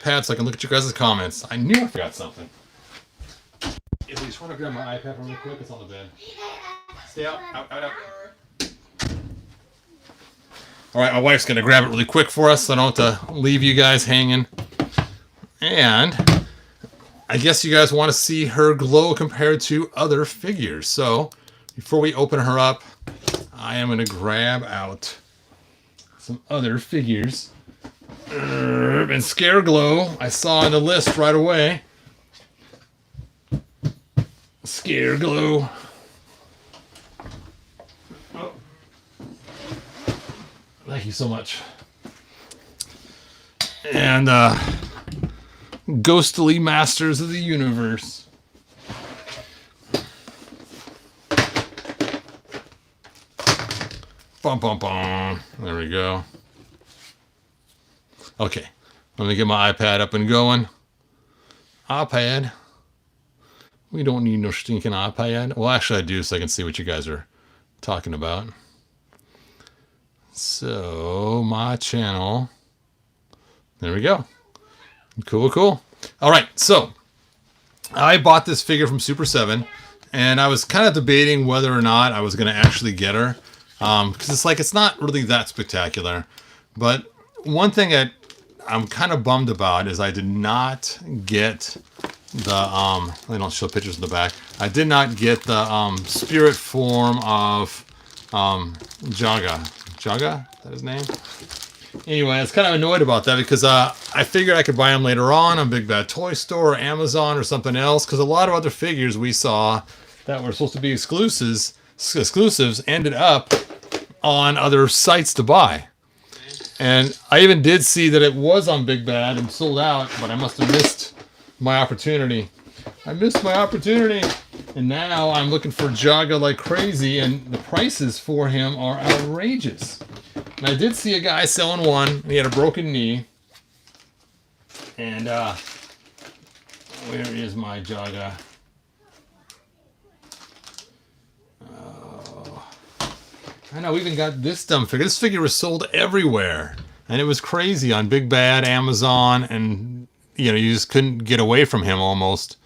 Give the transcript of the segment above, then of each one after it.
iPad so I can look at your guys' comments. I knew I forgot something. If you just want to grab my iPad real quick, it's on the bed. Stay out, out. All right, my wife's going to grab it really quick for us so I don't have to leave you guys hanging. And I guess you guys want to see her glow compared to other figures. So before we open her up, I am going to grab out some other figures. And Scare Glow, I saw on the list right away. Scare Glow. Oh. Thank you so much. And Ghostly Masters of the Universe. Bum, bum, bum. There we go. Okay, let me get my iPad up and going. iPad. We don't need no stinking iPad. Well, actually I do, so I can see what you guys are talking about. So, my channel. There we go. Cool, cool. All right, so I bought this figure from Super 7, and I was kind of debating whether or not I was going to actually get her. Because it's like, it's not really that spectacular. But one thing that I'm kind of bummed about is I did not get the, they don't show pictures in the back. I did not get the spirit form of Jaga. Jaga? Is that his name? Anyway, I was kind of annoyed about that because I figured I could buy them later on Big Bad Toy Store or Amazon or something else, because a lot of other figures we saw that were supposed to be exclusives ended up on other sites to buy. And I even did see that it was on Big Bad and sold out, but I must have missed my opportunity. I missed my opportunity. And now I'm looking for Jaga like crazy, and the prices for him are outrageous. And I did see a guy selling one, and he had a broken knee. And where is my Jaga? I know, we even got this dumb figure. This figure was sold everywhere. And it was crazy on Big Bad, Amazon, and, you know, you just couldn't get away from him almost.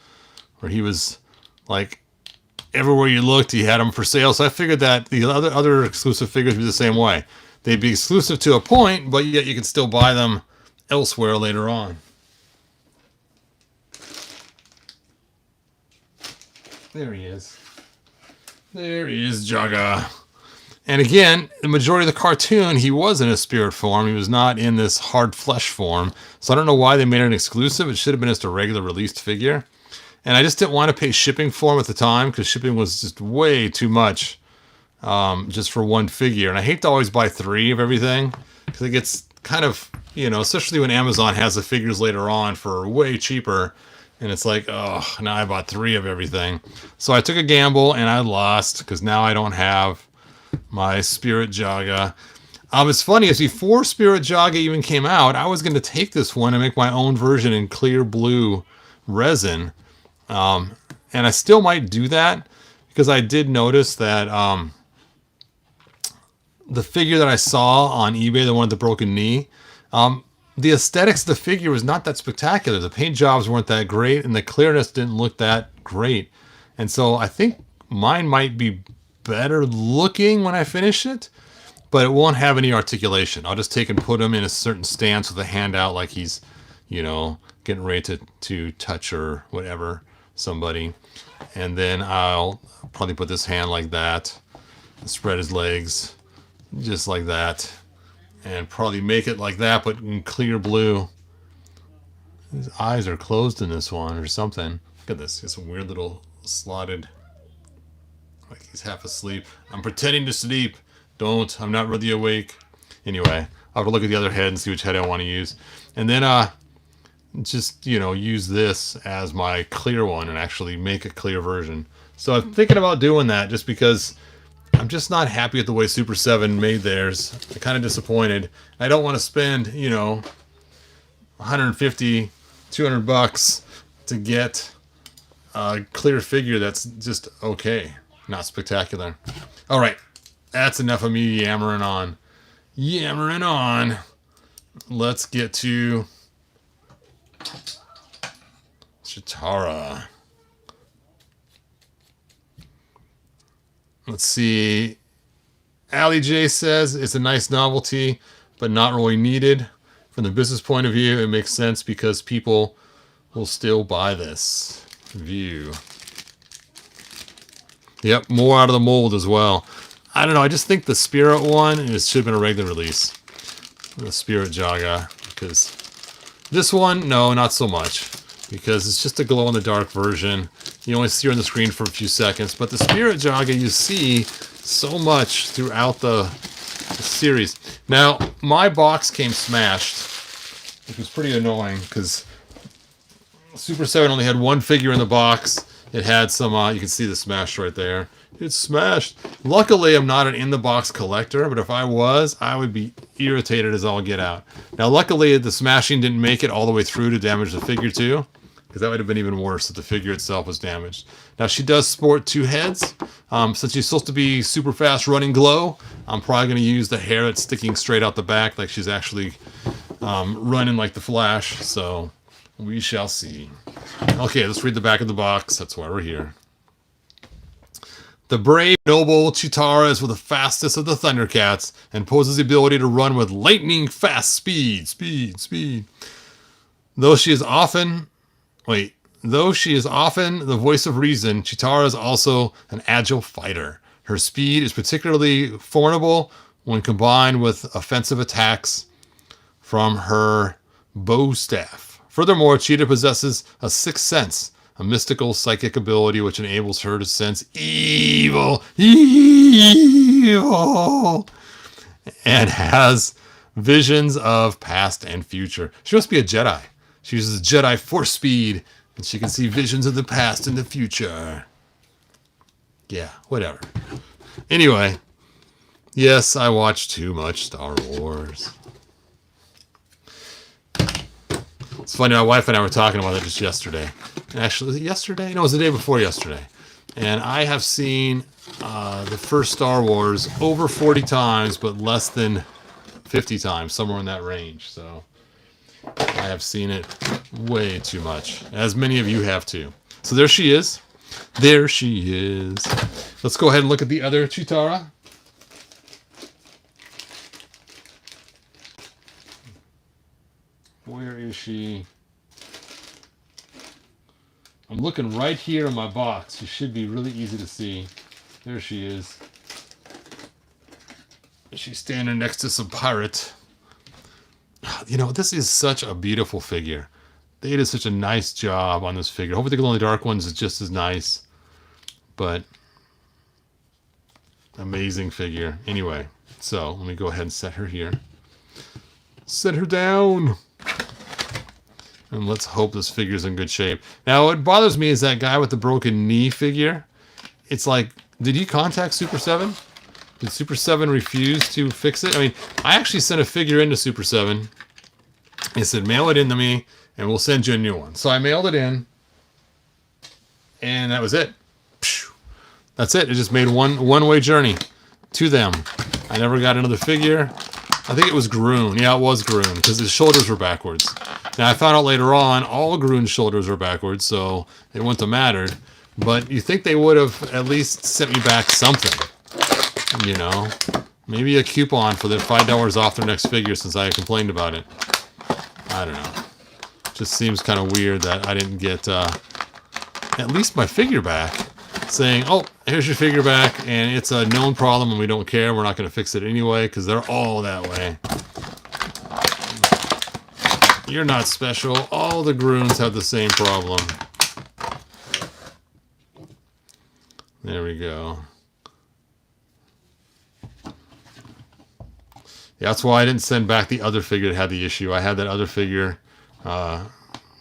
Where he was, like, everywhere you looked, he had them for sale. So I figured that the other exclusive figures would be the same way. They'd be exclusive to a point, but yet you could still buy them elsewhere later on. There he is. There is Jaga. And again, the majority of the cartoon, he was in a spirit form. He was not in this hard flesh form. So I don't know why they made it an exclusive. It should have been just a regular released figure. And I just didn't want to pay shipping for him at the time, because shipping was just way too much just for one figure. And I hate to always buy 3 of everything, because it gets kind of, you know, especially when Amazon has the figures later on for way cheaper. And it's like, oh, now I bought 3 of everything. So I took a gamble and I lost, because now I don't have my Spirit Jaga. It's funny, as before Spirit Jaga even came out, I was going to take this one and make my own version in clear blue resin. And I still might do that, because I did notice that the figure that I saw on eBay, the one with the broken knee, the aesthetics of the figure was not that spectacular. The paint jobs weren't that great, and the clearness didn't look that great. And so I think mine might be better looking when I finish it, but it won't have any articulation. I'll just take and put him in a certain stance with a hand out, like he's, you know, getting ready to touch or whatever somebody. And then I'll probably put this hand like that, spread his legs just like that, and probably make it like that, but in clear blue. His eyes are closed in this one or something. Look at this. It's a weird little slotted, like he's half asleep. I'm pretending to sleep. Don't. I'm not really awake. Anyway, I'll have to look at the other head and see which head I want to use. And then just, you know, use this as my clear one and actually make a clear version. So I'm thinking about doing that, just because I'm just not happy with the way Super 7 made theirs. I'm kind of disappointed. I don't want to spend, you know, 150, 200 bucks to get a clear figure that's just okay, not spectacular. All right, that's enough of me yammering on. Let's get to Cheetara. Let's see. Allie J says it's a nice novelty, but not really needed. From the business point of view, it makes sense because people will still buy this. View. Yep, more out of the mold as well. I don't know. I just think the Spirit one, it should have been a regular release. The Spirit Jaga. Because this one, no, not so much. Because it's just a glow-in-the-dark version. You only see her on the screen for a few seconds. But the Spirit Jaga, you see so much throughout the series. Now, my box came smashed, which was pretty annoying because Super 7 only had one figure in the box. It had some, you can see the smash right there. It's smashed. Luckily, I'm not an in-the-box collector, but if I was, I would be irritated as all get out. Now, luckily, the smashing didn't make it all the way through to damage the figure too, because that would have been even worse if the figure itself was damaged. Now, she does sport two heads. Since she's supposed to be super fast running glow, I'm probably going to use the hair that's sticking straight out the back like she's actually running like the Flash, so we shall see. Okay, let's read the back of the box. That's why we're here. The brave, noble Cheetara is one of the fastest of the ThunderCats and possesses the ability to run with lightning fast speed. Though she is often the voice of reason, Cheetara is also an agile fighter. Her speed is particularly formidable when combined with offensive attacks from her bow staff. Furthermore, Cheetah possesses a sixth sense, a mystical psychic ability which enables her to sense evil, and has visions of past and future. She must be a Jedi. She uses Jedi force speed, and she can see visions of the past and the future. Yeah, whatever. Anyway, yes, I watch too much Star Wars. It's funny, my wife and I were talking about it just yesterday. Actually, yesterday? No, it was the day before yesterday. And I have seen the first Star Wars over 40 times, but less than 50 times, somewhere in that range. So I have seen it way too much, as many of you have too. So there she is. There she is. Let's go ahead and look at the other Cheetara. Where is she? I'm looking right here in my box. She should be really easy to see. There she is. She's standing next to some pirate. You know, this is such a beautiful figure. They did such a nice job on this figure. Hopefully the glow-in-the-dark ones is just as nice. But amazing figure. Anyway, so let me go ahead and set her here. Set her down. And let's hope this figure's in good shape. Now, what bothers me is that guy with the broken knee figure. It's like, did you contact Super 7? Did Super 7 refuse to fix it? I mean, I actually sent a figure into Super 7. He said, mail it in to me, and we'll send you a new one. So I mailed it in, and that was it. That's it. It just made one-way journey to them. I never got another figure. I think it was Groon. Yeah, it was Groon, because his shoulders were backwards. Now, I found out later on, all Groon's shoulders were backwards, so it wouldn't have mattered. But you think they would have at least sent me back something. You know? Maybe a coupon for their $5 off their next figure since I complained about it. I don't know. Just seems kind of weird that I didn't get at least my figure back. Saying, oh, here's your figure back, and it's a known problem, and we don't care. We're not going to fix it anyway, because they're all that way. You're not special. All the Groons have the same problem. There we go. Yeah, that's why I didn't send back the other figure that had the issue. I had that other figure,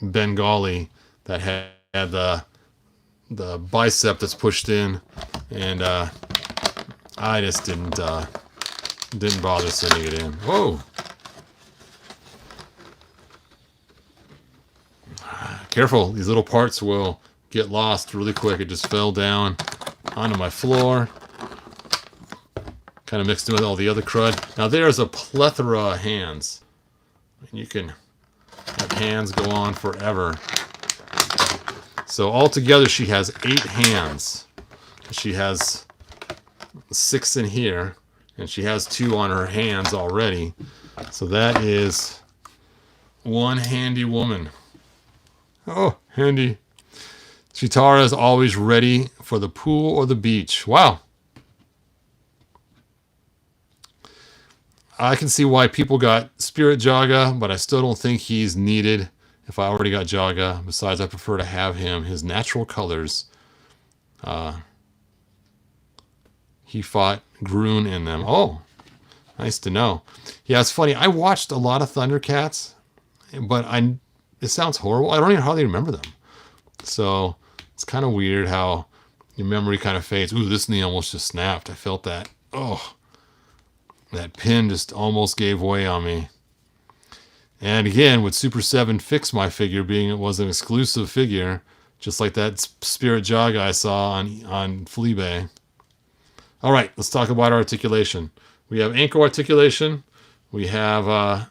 Bengali, that had the bicep that's pushed in, and I just didn't bother sending it in. Whoa! Careful, these little parts will get lost really quick. It just fell down onto my floor. Kind of mixed in with all the other crud. Now there's a plethora of hands. And you can have hands go on forever. So altogether she has 8 hands. She has 6 in here, and she has 2 on her hands already. So that is one handy woman. Oh, handy. Cheetara is always ready for the pool or the beach. Wow. I can see why people got Spirit Jaga, but I still don't think he's needed if I already got Jaga. Besides, I prefer to have him his natural colors. He fought Groon in them. Oh, nice to know. Yeah, it's funny. I watched a lot of ThunderCats, but it sounds horrible. I don't even hardly remember them. So it's kind of weird how your memory kind of fades. Ooh, this knee almost just snapped. I felt that. Oh, that pin just almost gave way on me. And again, with Super 7 Fix My figure being it was an exclusive figure, just like that Spirit Jaga I saw on Fleabay. All right, let's talk about our articulation. We have ankle articulation. We have,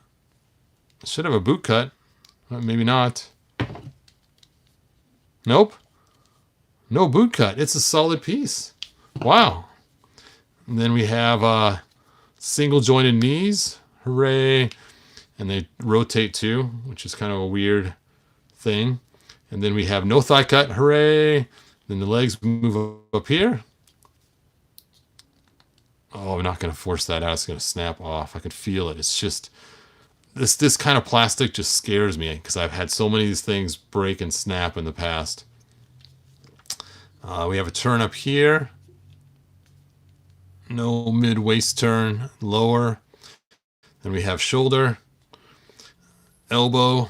should have a boot cut. Maybe not. Nope. No boot cut. It's a solid piece. Wow. And then we have single jointed knees. Hooray. And they rotate too, which is kind of a weird thing. And then we have no thigh cut. Hooray. Then the legs move up here. Oh, I'm not going to force that out. It's going to snap off. I can feel it. It's just, this kind of plastic just scares me because I've had so many of these things break and snap in the past. We have a turn up here. No mid-waist turn. Lower. Then we have shoulder, elbow,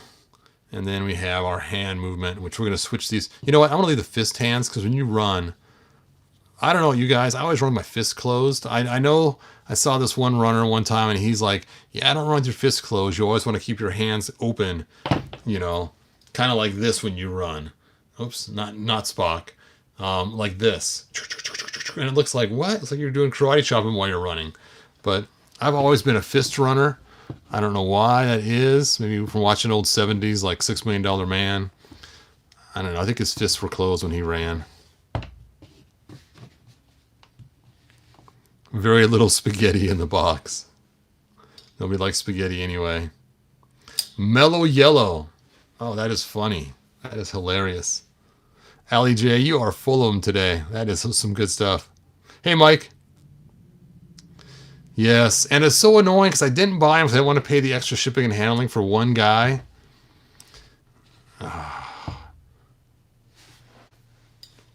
and then we have our hand movement, which we're going to switch these. You know what? I'm going to leave the fist hands because when you run, I don't know, you guys, I always run my fists closed. I know I saw this one runner one time and he's like, yeah, I don't run with your fists closed. You always want to keep your hands open, you know, kind of like this when you run. Oops, not Spock. Like this. And it looks like, what? It's like you're doing karate chopping while you're running. But I've always been a fist runner. I don't know why that is. Maybe from watching old 70s like $6 Million Man. I don't know. I think his fists were closed when he ran. Very little spaghetti in the box. Nobody likes spaghetti anyway. Mellow yellow. Oh, that is funny. That is hilarious. Allie J, you are full of them today. That is some good stuff. Hey, Mike. Yes, and it's so annoying because I didn't buy them because I didn't want to pay the extra shipping and handling for one guy.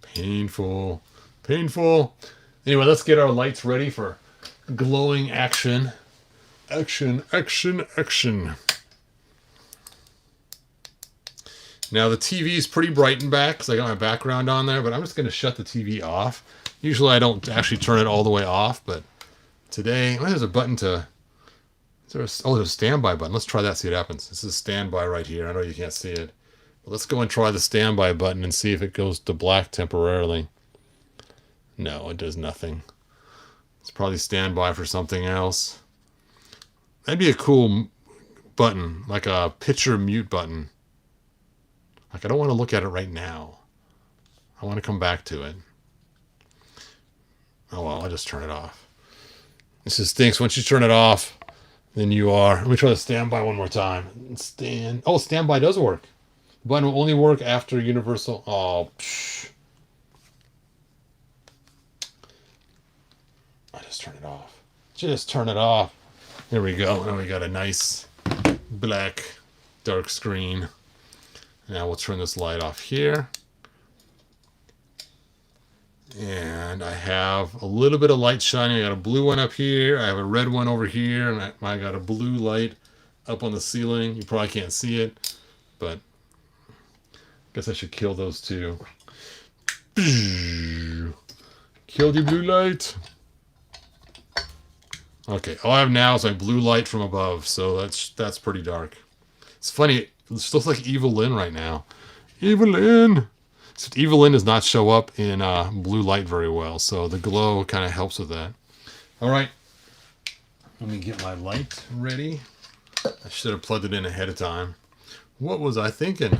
Painful. Painful. Anyway, let's get our lights ready for glowing action. Action, action, action. Now the TV is pretty bright in back because I got my background on there, but I'm just going to shut the TV off. Usually I don't actually turn it all the way off, but today, there's a button to, there's a standby button. Let's try that, see what happens. This is standby right here. I know you can't see it. But let's go and try the standby button and see if it goes to black temporarily. No, it does nothing. It's probably standby for something else. That'd be a cool button, like a picture mute button. Like, I don't want to look at it right now. I want to come back to it. Oh, well, I'll just turn it off. This just stinks. Once you turn it off, then you are... Let me try the standby one more time. Oh, standby does work. The button will only work after universal... Oh, psh. I just turn it off. Just turn it off. There we go. Now we got a nice black dark screen. Now we'll turn this light off here. And I have a little bit of light shining. I got a blue one up here. I have a red one over here. And I got a blue light up on the ceiling. You probably can't see it, but I guess I should kill those two. Kill the blue light. Okay, all I have now is my blue light from above, so that's pretty dark. It's funny, it looks like Evil Lyn right now. Evil Lyn! Except Evil Lyn does not show up in blue light very well, so the glow kind of helps with that. Alright, let me get my light ready. I should have plugged it in ahead of time. What was I thinking?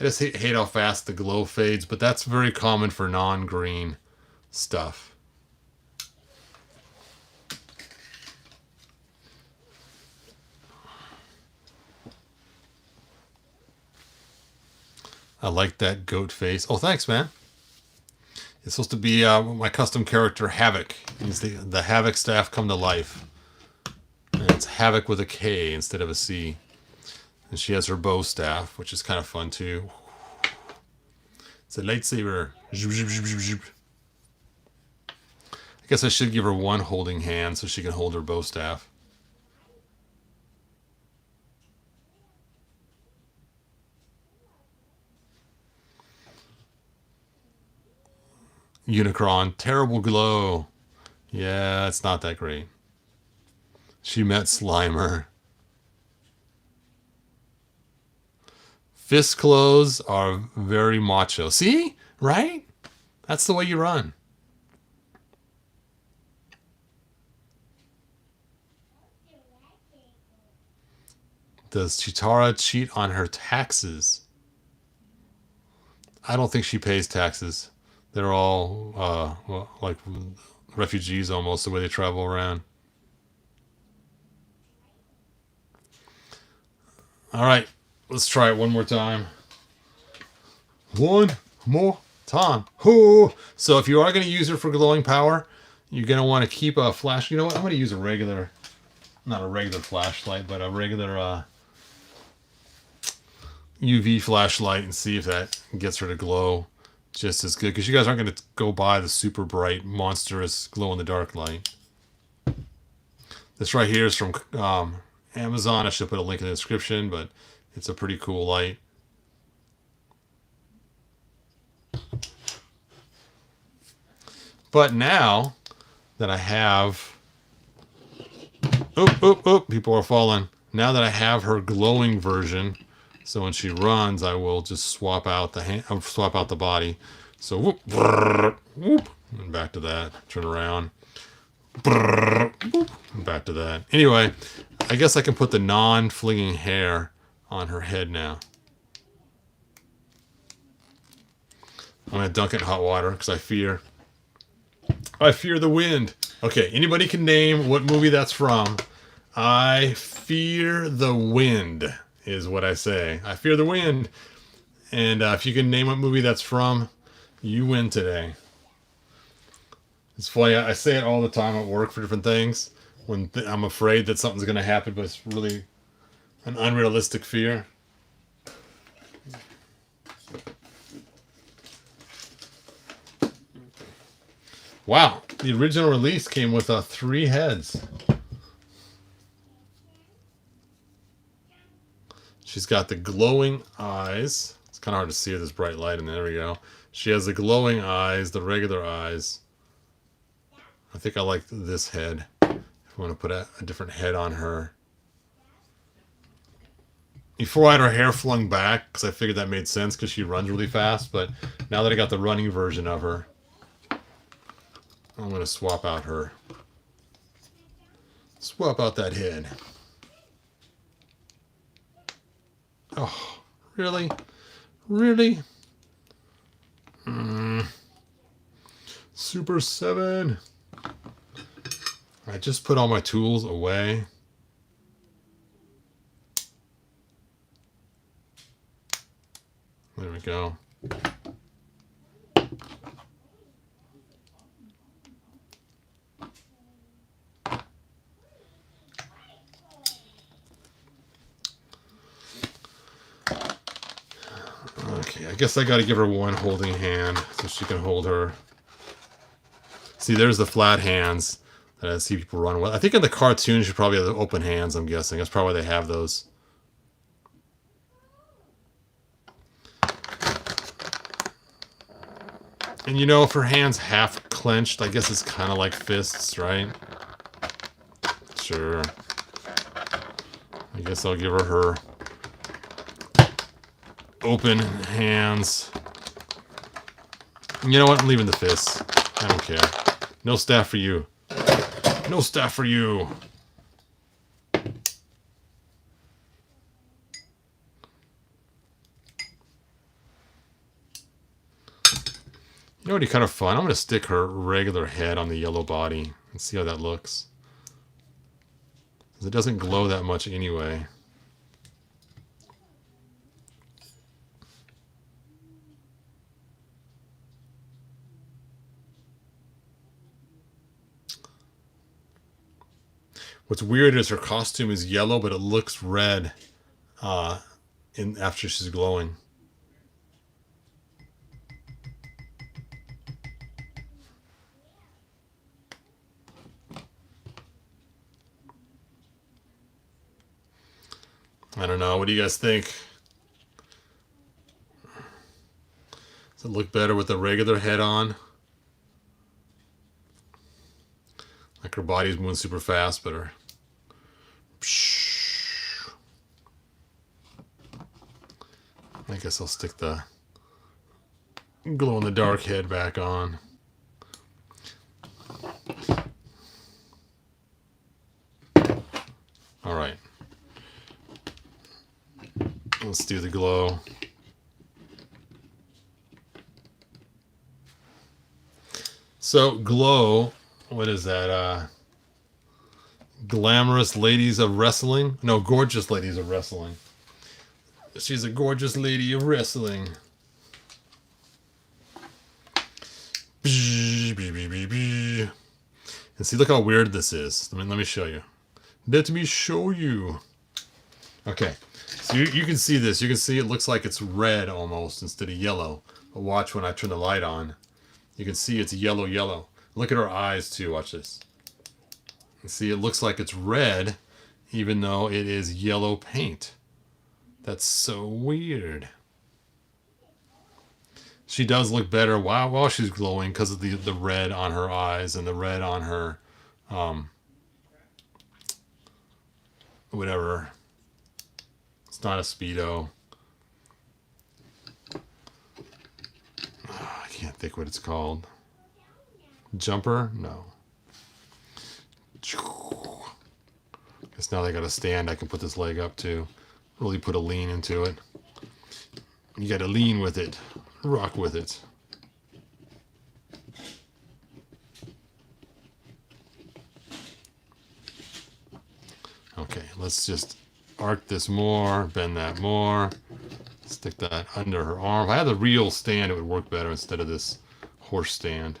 I just hate how fast the glow fades, but that's very common for non-green stuff. I like that goat face. Oh, thanks, man. It's supposed to be my custom character, Havoc. He's the Havoc staff come to life. And it's Havoc with a K instead of a C. And she has her bow staff, which is kind of fun, too. It's a lightsaber. I guess I should give her one holding hand so she can hold her bow staff. Unicron, terrible glow. Yeah, it's not that great. She met Slimer. Fist clothes are very macho. See? Right? That's the way you run. Does Cheetara cheat on her taxes? I don't think she pays taxes. They're all well, like refugees almost, the way they travel around. All right, let's try it one more time. One more time. Hoo! So if you are going to use her for glowing power, you're going to want to keep a flash. You know what? I'm going to use a regular, not a regular flashlight, but a regular UV flashlight and see if that gets her to glow just as good, because you guys aren't going to go buy the super bright, monstrous glow-in-the-dark light. This right here is from Amazon. I should put a link in the description, but it's a pretty cool light. But now that I have... people are falling. Now that I have her glowing version, so when she runs, I will just swap out the swap out the body. So whoop, brrr, whoop, and back to that. Turn around. Brrr, whoop, and back to that. Anyway, I guess I can put the non-flinging hair on her head now. I'm gonna dunk it in hot water because I fear the wind. Okay, anybody can name what movie that's from. I fear the wind is what I say. I fear the wind. And if you can name what movie that's from, you win today. It's funny, I say it all the time at work for different things when I'm afraid that something's going to happen, but it's really an unrealistic fear. Wow, the original release came with 3 heads. She's got the glowing eyes. It's kind of hard to see with this bright light, and there we go. She has the glowing eyes, the regular eyes. I think I like this head. If I want to put a different head on her. Before I had her hair flung back, because I figured that made sense because she runs really fast, but now that I got the running version of her, I'm going to swap out her. Swap out that head. Oh, really? Really? Super 7. I just put all my tools away. There we go. Okay, I guess I got to give her one holding hand so she can hold her. See, there's the flat hands that I see people run with. I think in the cartoons you probably have the open hands, I'm guessing. That's probably why they have those. And you know, if her hand's half clenched, I guess it's kind of like fists, right? Sure. I guess I'll give her open hands. You know what? I'm leaving the fists. I don't care. No staff for you. No staff for you. know what would be kind of fun? I'm going to stick her regular head on the yellow body and see how that looks. Because it doesn't glow that much anyway. What's weird is her costume is yellow, but it looks red after she's glowing. I don't know. What do you guys think? Does it look better with the regular head on? Like her body's moving super fast, but her... I guess I'll stick the glow-in-the-dark head back on. All right. Let's do the glow. So, glow, what is that? Glamorous ladies of wrestling? No, gorgeous ladies of wrestling. She's a gorgeous lady of wrestling. And see, look how weird this is. Let me show you. Let me show you. Okay, so you can see this. You can see it looks like it's red almost instead of yellow. But watch when I turn the light on. You can see it's yellow. Look at her eyes too. Watch this. You see, it looks like it's red, even though it is yellow paint. That's so weird. She does look better while she's glowing because of the red on her eyes and the red on her, whatever. It's not a Speedo. I can't think what it's called. Jumper? No. Guess now they got a stand I can put this leg up to. Really put a lean into it. You got to lean with it. Rock with it. Okay, let's just arc this more, bend that more. Stick that under her arm. If I had the real stand, it would work better instead of this horse stand.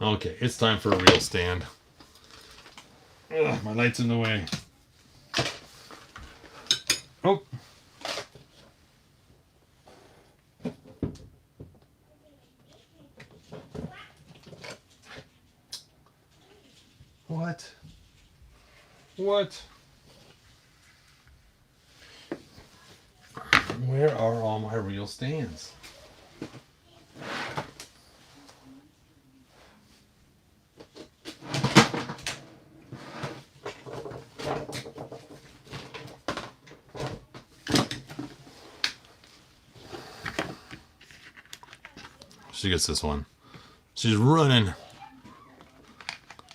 Okay, it's time for a real stand. Ugh, my light's in the way. Oh. What? What? Where are all my real stands? She gets this one. She's running.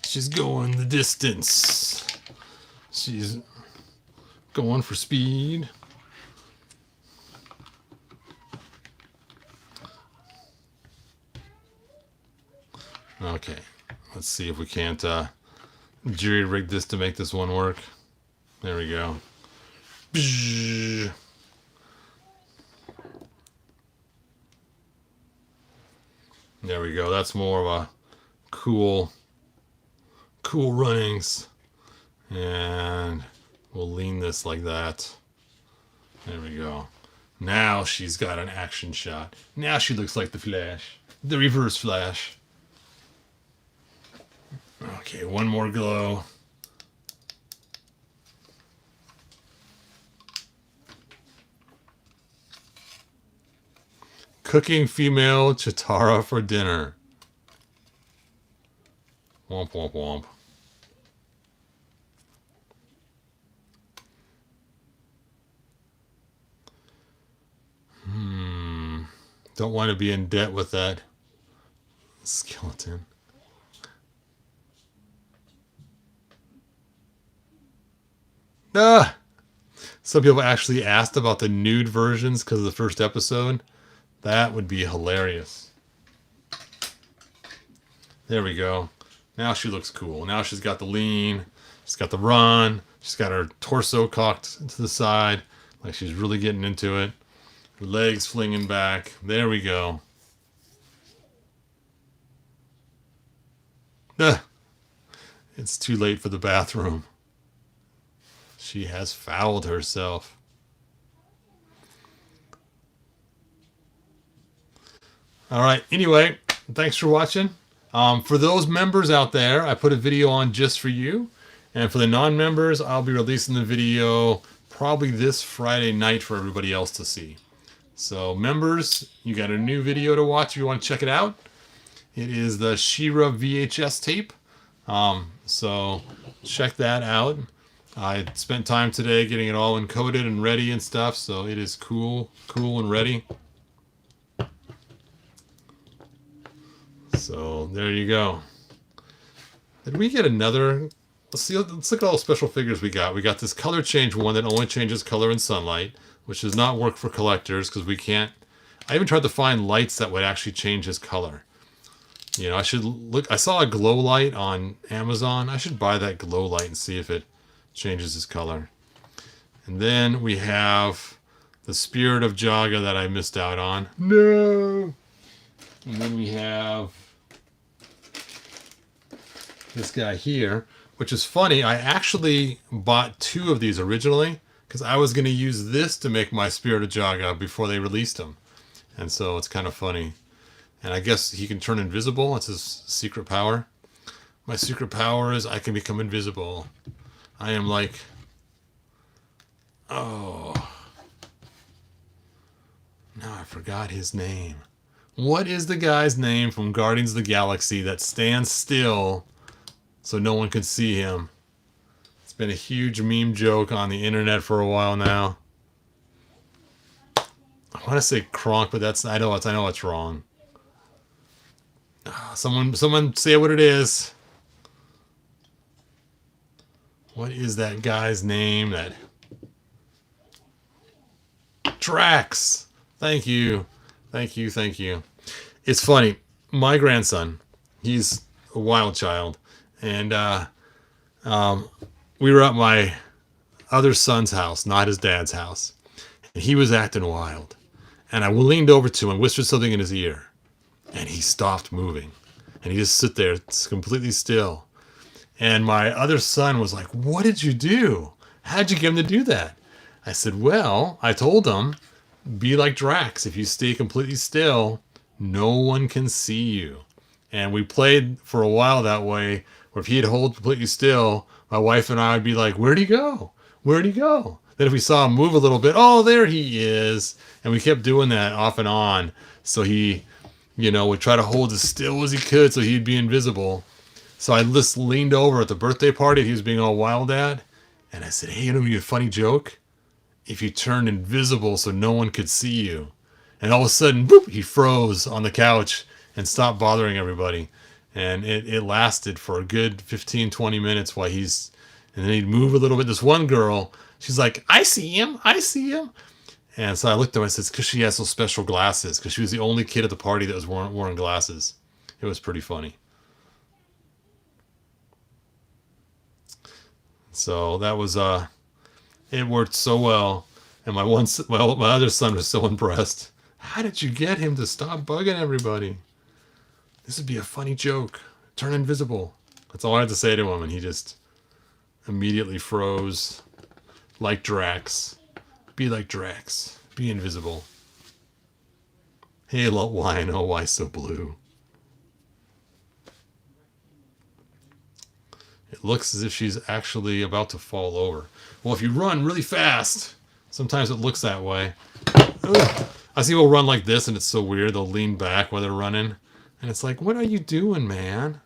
She's going the distance. She's going for speed. Okay, let's see if we can't jury rig this to make this one work. There we go. There we go. That's more of a cool runnings. And we'll lean this like that. There we go. Now she's got an action shot. Now she looks like the Flash. The Reverse Flash. Okay, one more glow. Cooking female Cheetara for dinner. Womp womp womp. Don't want to be in debt with that skeleton. Ah! Some people actually asked about the nude versions because of the first episode. That would be hilarious. There we go. Now she looks cool. Now she's got the lean. She's got the run. She's got her torso cocked to the side. Like she's really getting into it. Her legs flinging back. There we go. It's too late for the bathroom. She has fouled herself. All right. Anyway, thanks for watching. For those members out there, I put a video on just for you. And for the non-members, I'll be releasing the video probably this Friday night for everybody else to see. So members, you got a new video to watch if you want to check it out. It is the She-Ra VHS tape. So check that out. I spent time today getting it all encoded and ready and stuff, so it is cool and ready. So there you go. Did we get another? Let's see. Let's look at all the special figures we got. We got this color change one that only changes color in sunlight, which does not work for collectors because we can't. I even tried to find lights that would actually change his color. You know, I should look. I saw a glow light on Amazon. I should buy that glow light and see if it changes his color. And then we have the Spirit of Jaga that I missed out on. No. And then we have this guy here, which is funny. I actually bought 2 of these originally because I was going to use this to make my Spirit of Jaga before they released him. And so it's kind of funny. And I guess he can turn invisible. That's his secret power. My secret power is I can become invisible. I am like... Oh. Now I forgot his name. What is the guy's name from Guardians of the Galaxy that stands still so no one can see him? It's been a huge meme joke on the internet for a while now. I want to say Kronk, but that's I know it's wrong. Someone say what it is. What is that guy's name? That Drax. Thank you. Thank you. Thank you. It's funny. My grandson, he's a wild child. And we were at my other son's house, not his dad's house. And he was acting wild. And I leaned over to him and whispered something in his ear. And he stopped moving. And he just sit there completely still. And my other son was like, "What did you do? How'd you get him to do that?" I said, "Well, I told him, be like Drax. If you stay completely still, no one can see you." And we played for a while that way, where if he'd hold completely still, my wife and I would be like, "Where'd he go? Where'd he go?" Then if we saw him move a little bit, "Oh, there he is." And we kept doing that off and on. So he, would try to hold as still as he could so he'd be invisible. So I just leaned over at the birthday party he was being all wild at. And I said, "Hey, a funny joke? If you turned invisible so no one could see you." And all of a sudden, boop, he froze on the couch and stopped bothering everybody. And it lasted for a good 15, 20 minutes while and then he'd move a little bit. This one girl, she's like, "I see him, I see him." And so I looked at her and I said, "It's because she has those special glasses," because she was the only kid at the party that was wearing glasses. It was pretty funny. So that was, it worked so well. And my other son was so impressed. "How did you get him to stop bugging everybody? This would be a funny joke. Turn invisible." That's all I had to say to him. And he just immediately froze like Drax. Be like Drax. Be invisible. Hey, Lino, why so blue? It looks as if she's actually about to fall over. Well, if you run really fast, sometimes it looks that way. Ugh. I see people run like this, and it's so weird. They'll lean back while they're running. And it's like, what are you doing, man?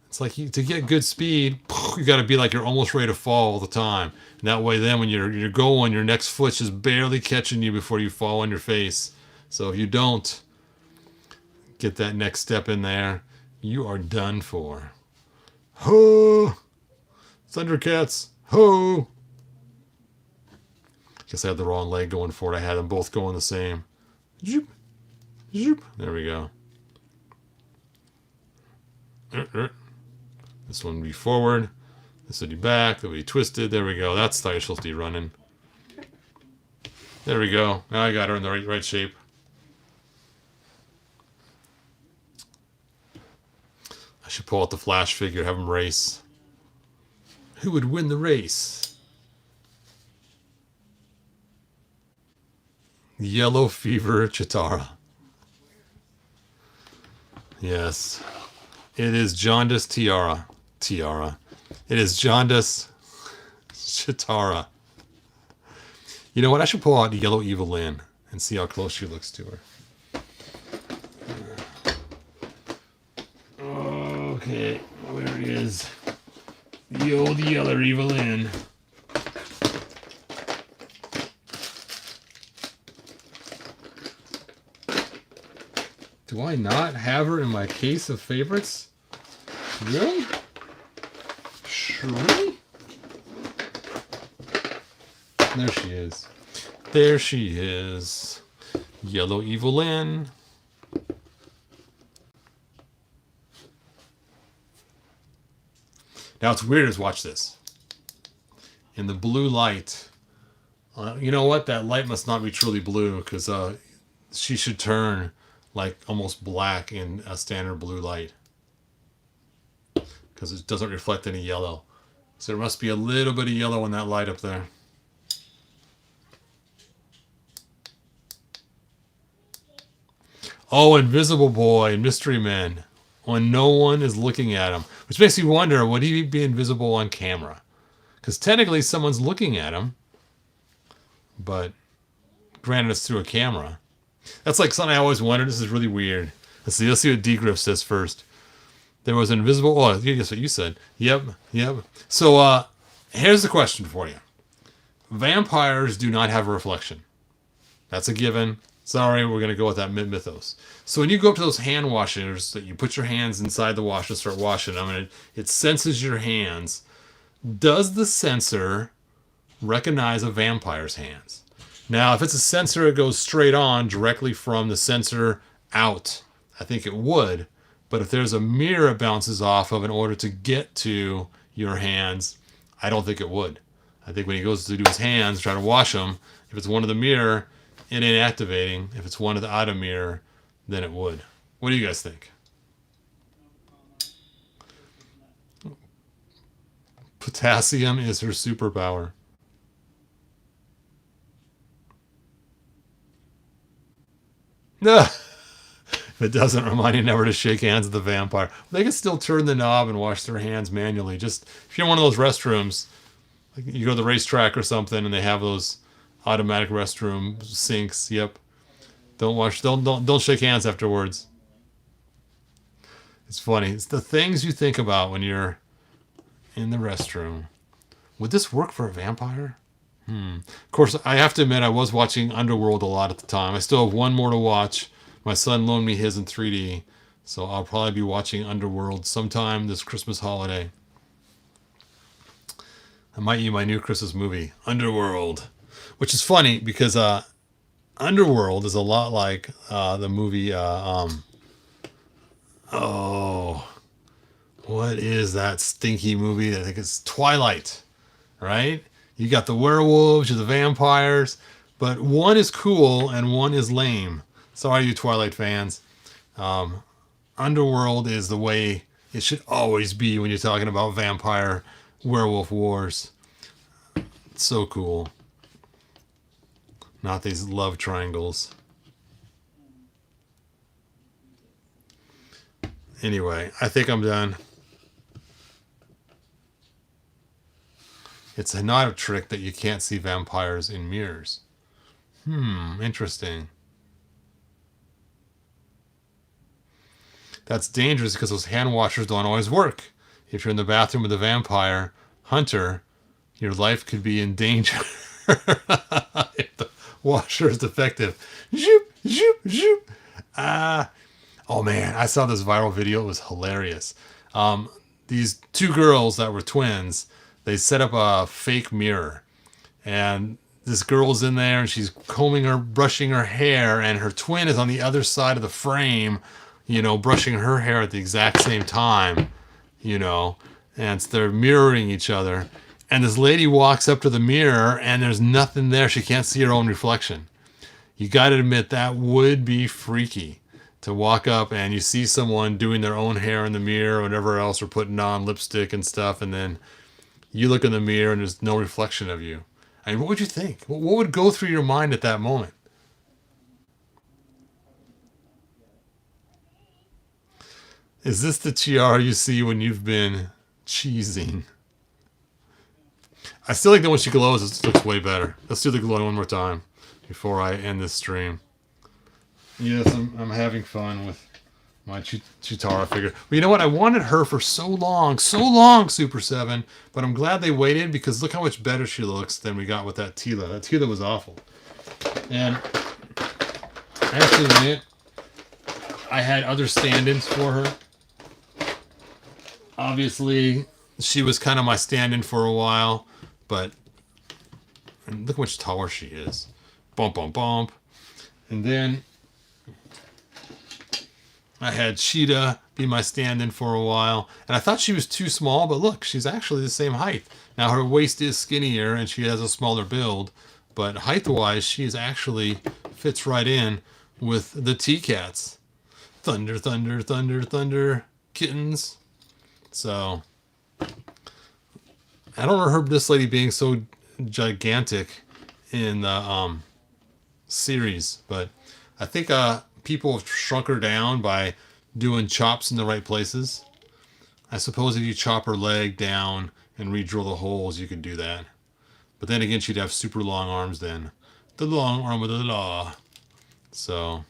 It's like to get good speed, you got to be like you're almost ready to fall all the time. And that way, then when you're going, your next foot's just barely catching you before you fall on your face. So if you don't get that next step in there, you are done for. Ho! ThunderCats! Ho! Guess I had the wrong leg going for it. I had them both going the same. Zoop. There we go. This one would be forward. This would be back. That would be twisted. There we go. That's how you're supposed to be running. There we go. Now I got her in the right shape. I should pull out the Flash figure, have him race. Who would win the race? Yellow Fever Cheetara. Yes. It is Jaundice Tiara. It is Jaundice Cheetara. You know what? I should pull out Yellow Evil Lynn and see how close she looks to her. Okay, where is the old Yellow Evil Lynn? Do I not have her in my case of favorites? Really? Really? There she is. There she is. Yellow Evil Lynn. Now what's weird is watch this. In the blue light, you know what? That light must not be truly blue because she should turn like almost black in a standard blue light because it doesn't reflect any yellow. So there must be a little bit of yellow in that light up there. Oh, Invisible Boy and Mystery Men. When no one is looking at him. Which makes me wonder, would he be invisible on camera? Because technically someone's looking at him. But granted it's through a camera. That's like something I always wondered. This is really weird. Let's see what D-Griff says first. There was an invisible... Oh, that's what you said. Yep. So, here's the question for you. Vampires do not have a reflection. That's a given. Sorry, we're going to go with that mythos. So when you go up to those hand washers, that you put your hands inside the wash and start washing them, and it senses your hands, does the sensor recognize a vampire's hands? Now, if it's a sensor that goes straight on directly from the sensor out, I think it would. But if there's a mirror it bounces off of in order to get to your hands, I don't think it would. I think when he goes to do his hands, try to wash them, if it's one of the mirror, it ain't activating. If it's one of the out of mirror, then it would. What do you guys think? Potassium is her superpower. No. If it doesn't, remind you never to shake hands with the vampire. They can still turn the knob and wash their hands manually. Just if you're in one of those restrooms, like you go to the racetrack or something, and they have those automatic restroom sinks. Yep. Don't shake hands afterwards. It's funny. It's the things you think about when you're in the restroom. Would this work for a vampire? Of course, I have to admit I was watching Underworld a lot at the time. I still have one more to watch. My son loaned me his in 3D, so I'll probably be watching Underworld sometime this Christmas holiday. I might use my new Christmas movie, Underworld, which is funny because Underworld is a lot like the movie. What is that stinky movie? I think it's Twilight, right? You got the werewolves, you the vampires, but one is cool and one is lame. Sorry, you Twilight fans. Underworld is the way it should always be when you're talking about vampire werewolf wars. It's so cool. Not these love triangles. Anyway, I think I'm done. It's not a trick that you can't see vampires in mirrors. Interesting. That's dangerous because those hand washers don't always work. If you're in the bathroom with a vampire hunter, your life could be in danger if the washer is defective. Zoop, zoop, zoop. Oh man, I saw this viral video. It was hilarious. These two girls that were twins, they set up a fake mirror. And this girl's in there and she's brushing her hair, and her twin is on the other side of the frame, brushing her hair at the exact same time, and they're mirroring each other. And this lady walks up to the mirror and there's nothing there. She can't see her own reflection. You got to admit that would be freaky to walk up and you see someone doing their own hair in the mirror or whatever else, or putting on lipstick and stuff, and then you look in the mirror and there's no reflection of you. I mean, what would you think? What would go through your mind at that moment? Is this the tiara you see when you've been cheesing? I still think that when she glows, it looks way better. Let's do the glowing one more time before I end this stream. Yes, I'm having fun with my Cheetara figure. Well, you know what? I wanted her for so long, Super 7, but I'm glad they waited, because look how much better she looks than we got with that Tila. That Tila was awful. And I have to admit, I had other stand-ins for her. Obviously, she was kind of my stand-in for a while, but look how much taller she is. Bump, bump, bump. And then I had Cheetah be my stand-in for a while, and I thought she was too small, but look, she's actually the same height. Now her waist is skinnier and she has a smaller build, but height-wise, she is actually fits right in with the T-Cats. Thunder, thunder, thunder, thunder, kittens. So I don't remember this lady being so gigantic in the series, but I think people have shrunk her down by doing chops in the right places. I suppose if you chop her leg down and re-drill the holes, you could do that. But then again, she'd have super long arms then. The long arm of the law. So,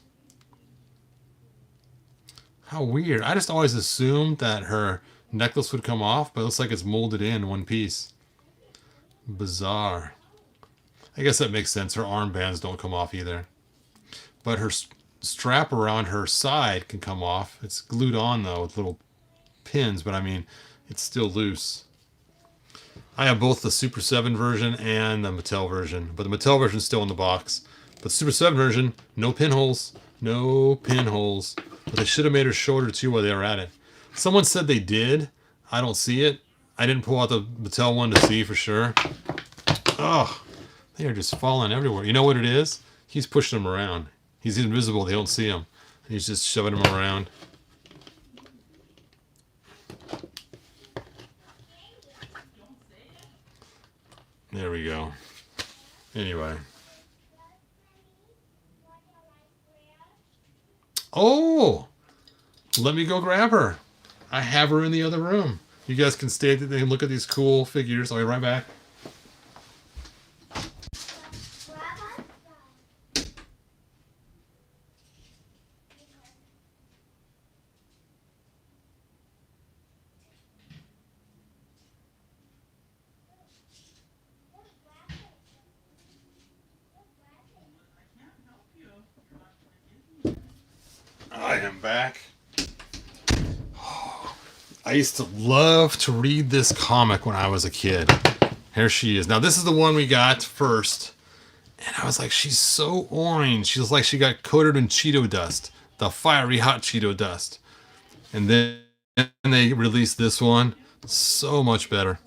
how weird. I just always assumed that her necklace would come off, but it looks like it's molded in one piece. Bizarre. I guess that makes sense. Her armbands don't come off either. But her strap around her side can come off. It's glued on, though, with little pins, but I mean, it's still loose. I have both the Super 7 version and the Mattel version, but the Mattel version is still in the box. But the Super 7 version, no pinholes. No pinholes. But they should have made her shorter, too, while they were at it. Someone said they did. I don't see it. I didn't pull out the Mattel one to see for sure. Oh, they are just falling everywhere. You know what it is? He's pushing them around. He's invisible. They don't see him. And he's just shoving them around. There we go. Anyway. Oh! Let me go grab her. I have her in the other room. You guys can stay and look at these cool figures. I'll be right back. I am back. I used to love to read this comic when I was a kid. Here she is. Now, this is the one we got first. And I was like, she's so orange. She looks like she got coated in Cheeto dust. The fiery hot Cheeto dust. And then they released this one. So much better.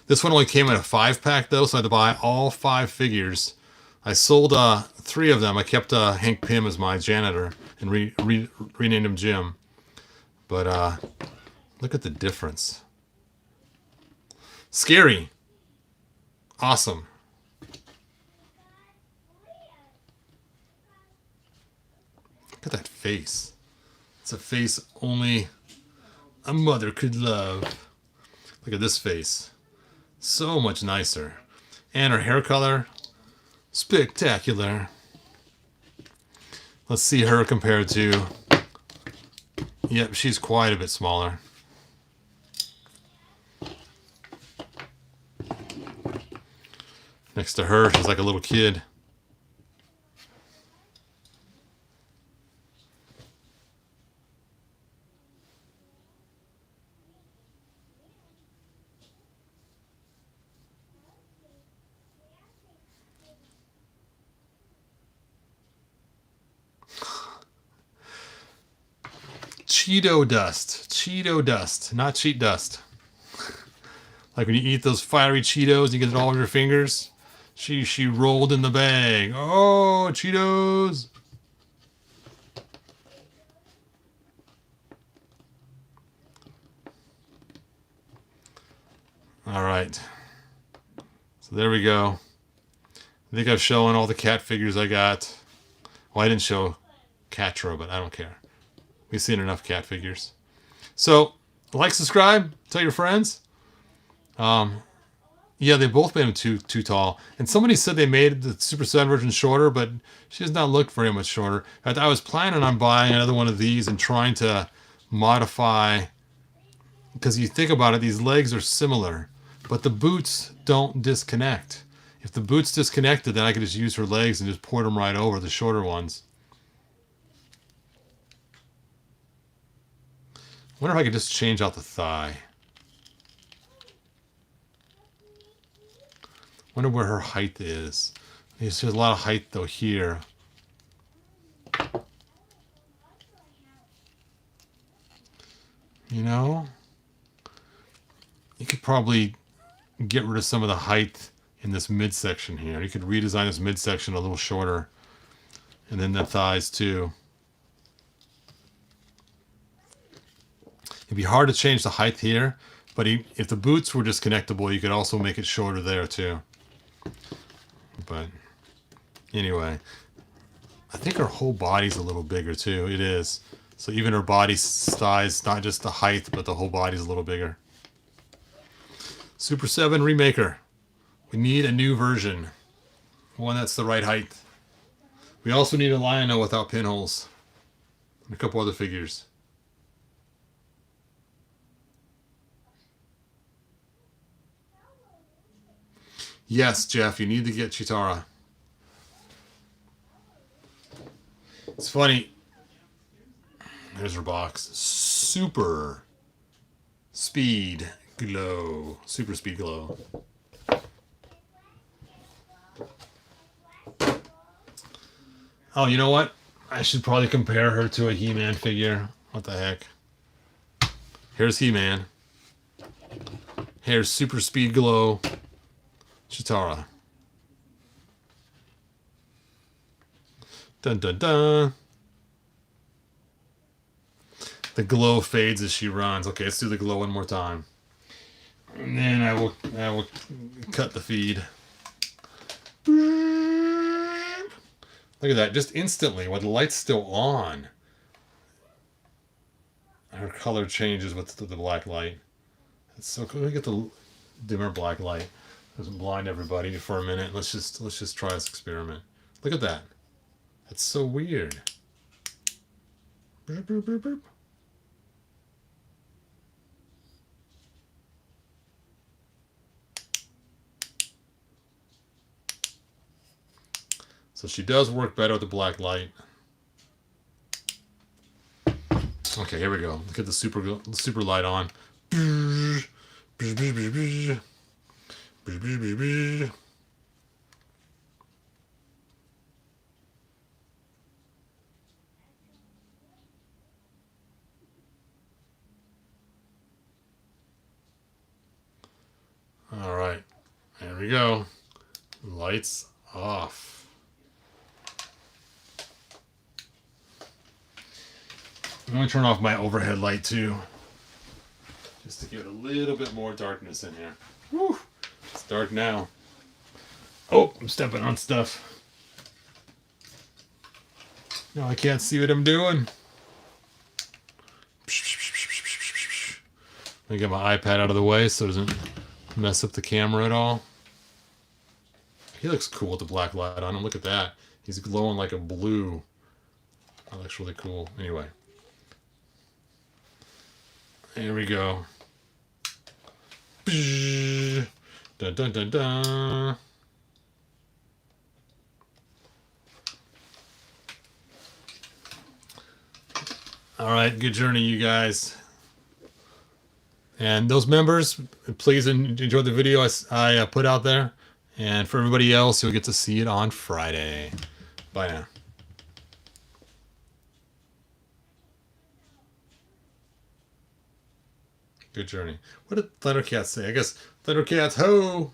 This one only came in a 5-pack, though, so I had to buy all 5 figures. I sold 3 of them. I kept Hank Pym as my janitor and renamed him Jim. But look at the difference. Scary. Awesome. Look at that face. It's a face only a mother could love. Look at this face. So much nicer. And her hair color, spectacular. Let's see her compared to... Yep, she's quite a bit smaller. Next to her, she's like a little kid. Cheeto dust. Cheeto dust, not cheat dust. Like when you eat those fiery Cheetos, you get it all over your fingers. She rolled in the bag. Oh, Cheetos. All right. So there we go. I think I've shown all the cat figures I got. Well, I didn't show Catra, but I don't care. We've seen enough cat figures. So, like, subscribe, tell your friends. Yeah, they both made him too tall. And somebody said they made the Super 7 version shorter, but she does not look very much shorter. In fact, I was planning on buying another one of these and trying to modify, because you think about it, these legs are similar, but the boots don't disconnect. If the boots disconnected, then I could just use her legs and just port them right over the shorter ones. Wonder if I could just change out the thigh. Wonder where her height is. There's a lot of height though here. You know, you could probably get rid of some of the height in this midsection here. You could redesign this midsection a little shorter, and then the thighs too. It'd be hard to change the height here, but if the boots were disconnectable, you could also make it shorter there too. But anyway, I think her whole body's a little bigger too. It is. So even her body size, not just the height, but the whole body's a little bigger. Super 7 Remaker. We need a new version. One that's the right height. We also need a Lionel without pinholes. And a couple other figures. Yes, Jeff, you need to get Cheetara. It's funny. There's her box. Super Speed Glow. Super Speed Glow. Oh, you know what? I should probably compare her to a He-Man figure. What the heck? Here's He-Man. Here's Super Speed Glow Cheetara. Dun dun dun. The glow fades as she runs. Okay, let's do the glow one more time. And then I will cut the feed. Look at that, just instantly, when the light's still on, her color changes with the black light. It's so cool. Let me get the dimmer black light. Doesn't blind everybody for a minute. Let's just try this experiment. Look at that. That's so weird. Burp, burp, burp, burp. So she does work better with the black light. Okay, here we go. Let's get the super light on. All right, there we go. Lights off. I'm going to turn off my overhead light too, just to give it a little bit more darkness in here. Whew, it's dark now. Oh, I'm stepping on stuff. No, I can't see what I'm doing. Let me get my iPad out of the way so it doesn't mess up the camera at all. He looks cool with the black light on him. Look at that. He's glowing like a blue. That looks really cool. Anyway. Here we go. Dun, dun, dun, dun. All right, good journey, you guys. And those members, please enjoy the video I put out there. And for everybody else, you'll get to see it on Friday. Bye now. Good journey. What did ThunderCats say? I guess ThunderCats ho!